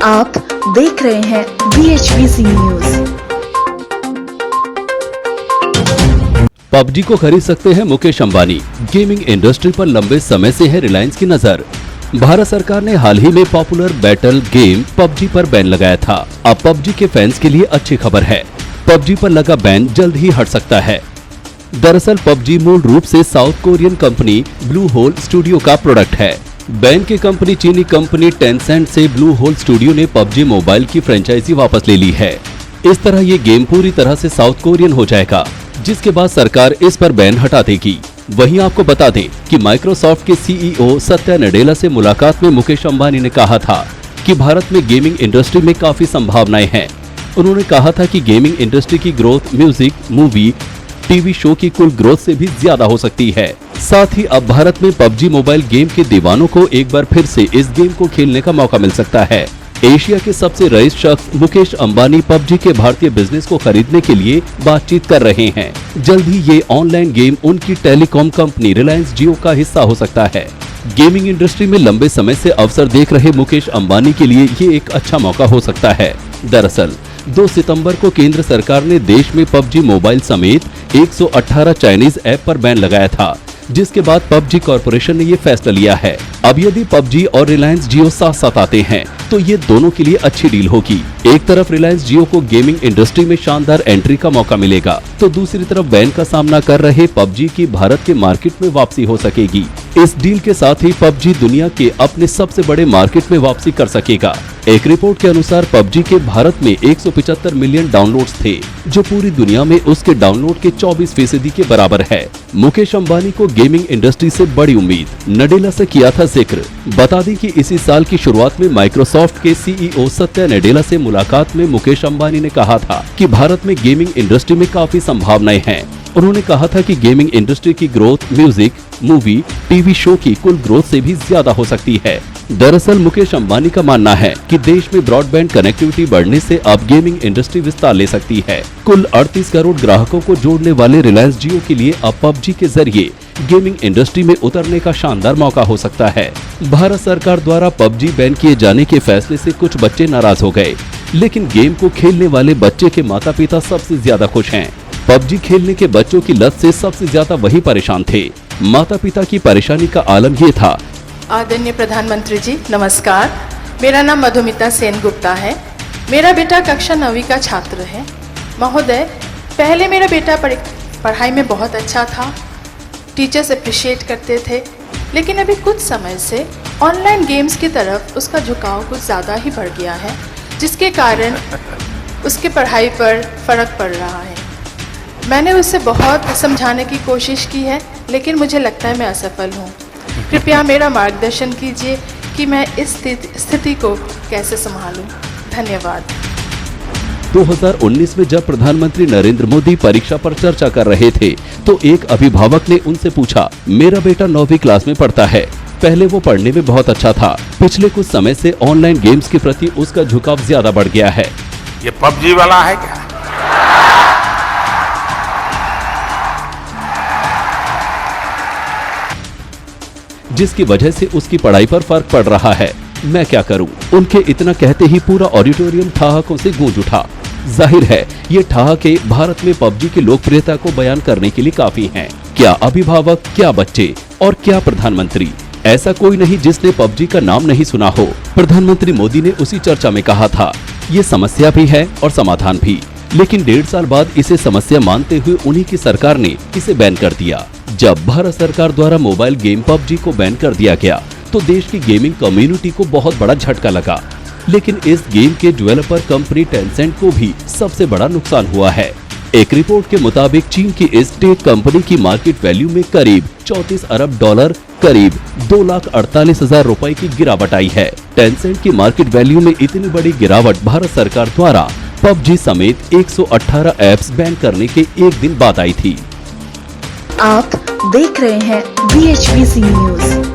आप देख रहे हैं BHBC न्यूज। पबजी को खरीद सकते हैं मुकेश अंबानी। गेमिंग इंडस्ट्री पर लंबे समय से है रिलायंस की नजर। भारत सरकार ने हाल ही में पॉपुलर बैटल गेम पबजी पर बैन लगाया था। अब पबजी के फैंस के लिए अच्छी खबर है, पबजी पर लगा बैन जल्द ही हट सकता है। दरअसल पबजी मूल रूप से South Korean company Blue Hole studio का प्रोडक्ट है। बैन की कंपनी चीनी कंपनी टेंसेंट से ब्लू होल स्टूडियो ने पबजी मोबाइल की फ्रेंचाइजी वापस ले ली है। इस तरह ये गेम पूरी तरह से साउथ कोरियन हो जाएगा, जिसके बाद सरकार इस पर बैन हटा देगी। वहीं आपको बता दें कि माइक्रोसॉफ्ट के सीईओ सत्या नडेला से मुलाकात में मुकेश अंबानी ने कहा था कि भारत में गेमिंग इंडस्ट्री में काफी संभावनाएं हैं। उन्होंने कहा था कि गेमिंग इंडस्ट्री की growth music, movie, TV show की कुल ग्रोथ से भी ज्यादा हो सकती है। साथ ही अब भारत में पबजी मोबाइल गेम के दीवानों को एक बार फिर से इस गेम को खेलने का मौका मिल सकता है। एशिया के सबसे रईस शख्स मुकेश अंबानी पबजी के भारतीय बिजनेस को खरीदने के लिए बातचीत कर रहे हैं। जल्द ही ये ऑनलाइन गेम उनकी टेलीकॉम कंपनी रिलायंस जियो का हिस्सा हो सकता है। गेमिंग इंडस्ट्री में लंबे समय से अवसर देख रहे मुकेश अंबानी के लिए ये एक अच्छा मौका हो सकता है। दरअसल 2 सितंबर को केंद्र सरकार ने देश में पबजी मोबाइल समेत 118 चाइनीज ऐप पर बैन लगाया था, जिसके बाद पबजी कॉर्पोरेशन ने ये फैसला लिया है। अब यदि पबजी और रिलायंस जियो साथ साथ आते हैं तो ये दोनों के लिए अच्छी डील होगी। एक तरफ रिलायंस जियो को गेमिंग इंडस्ट्री में शानदार एंट्री का मौका मिलेगा, तो दूसरी तरफ बैन का सामना कर रहे पबजी की भारत के मार्केट में वापसी हो सकेगी। इस डील के साथ ही पबजी दुनिया के अपने सबसे बड़े मार्केट में वापसी कर सकेगा। एक रिपोर्ट के अनुसार पबजी के भारत में 175 मिलियन डाउनलोड्स थे, जो पूरी दुनिया में उसके डाउनलोड के 24% के बराबर है। मुकेश अंबानी को गेमिंग इंडस्ट्री से बड़ी उम्मीद, नडेला से किया था जिक्र। बता दें कि इसी साल की शुरुआत में माइक्रोसॉफ्ट के सीईओ सत्या नडेला से मुलाकात में मुकेश अंबानी ने कहा था कि भारत में गेमिंग इंडस्ट्री में काफी संभावनाएं हैं। उन्होंने कहा था कि गेमिंग इंडस्ट्री की growth music, movie, TV show की कुल ग्रोथ से भी ज्यादा हो सकती है। दरअसल मुकेश अंबानी का मानना है कि देश में ब्रॉडबैंड कनेक्टिविटी बढ़ने से अब गेमिंग इंडस्ट्री विस्तार ले सकती है। कुल 38 करोड़ ग्राहकों को जोड़ने वाले रिलायंस जियो के लिए अब पबजी के जरिए गेमिंग इंडस्ट्री में उतरने का शानदार मौका हो सकता है। भारत सरकार द्वारा पबजी बैन किए जाने के फैसले से कुछ बच्चे नाराज हो गए, लेकिन गेम को खेलने वाले बच्चे के माता पिता सबसे ज्यादा खुश हैं। पबजी खेलने के बच्चों की लत से सबसे ज्यादा वही परेशान थे। माता पिता की परेशानी का आलम ये था। आदरणीय प्रधानमंत्री जी नमस्कार, मेरा नाम मधुमिता सेन गुप्ता है। मेरा बेटा कक्षा 9वीं का छात्र है। महोदय, पहले मेरा बेटा पढ़ाई में बहुत अच्छा था, टीचर्स अप्रिशिएट करते थे, लेकिन अभी कुछ समय से ऑनलाइन गेम्स की तरफ उसका झुकाव कुछ ज़्यादा ही बढ़ गया है, जिसके कारण उसके पढ़ाई पर फ़र्क पड़ रहा है। मैंने उसे बहुत समझाने की कोशिश की है, लेकिन मुझे लगता है मैं असफल हूँ। कृपया मेरा मार्गदर्शन कीजिए कि मैं इस स्थिति को कैसे संभालूं। धन्यवाद। 2019 में जब प्रधानमंत्री नरेंद्र मोदी परीक्षा पर चर्चा कर रहे थे, तो एक अभिभावक ने उनसे पूछा, मेरा बेटा 9वीं क्लास में पढ़ता है, पहले वो पढ़ने में बहुत अच्छा था, पिछले कुछ समय से ऑनलाइन गेम्स के प्रति उसका झुकाव ज्यादा बढ़ गया है। ये पबजी वाला है क्या? जिसकी वजह से उसकी पढ़ाई पर फर्क पड़ रहा है। मैं क्या करूं? उनके इतना कहते ही पूरा ऑडिटोरियम ठहाकों से गूंज उठा। जाहिर है ये ठहाके भारत में पबजी की लोकप्रियता को बयान करने के लिए काफी हैं। क्या अभिभावक, क्या बच्चे और क्या प्रधानमंत्री, ऐसा कोई नहीं जिसने पबजी का नाम नहीं सुना हो। प्रधानमंत्री मोदी ने उसी चर्चा में कहा था, ये समस्या भी है और समाधान भी, लेकिन 1.5 साल बाद इसे समस्या मानते हुए उन्हीं की सरकार ने इसे बैन कर दिया। जब भारत सरकार द्वारा मोबाइल गेम पबजी को बैन कर दिया गया, तो देश की गेमिंग कम्युनिटी को बहुत बड़ा झटका लगा, लेकिन इस गेम के डेवलपर कंपनी टेंसेंट को भी सबसे बड़ा नुकसान हुआ है। एक रिपोर्ट के मुताबिक चीन की इस टेक कंपनी की मार्केट वैल्यू में करीब 34 अरब डॉलर, करीब 2,48,000 रुपए की गिरावट आई है। टेंसेंट की मार्केट वैल्यू में इतनी बड़ी गिरावट भारत सरकार द्वारा पबजी समेत 118 ऐप्स बैन करने के एक दिन बाद आई थी। आप देख रहे हैं BHBC न्यूज।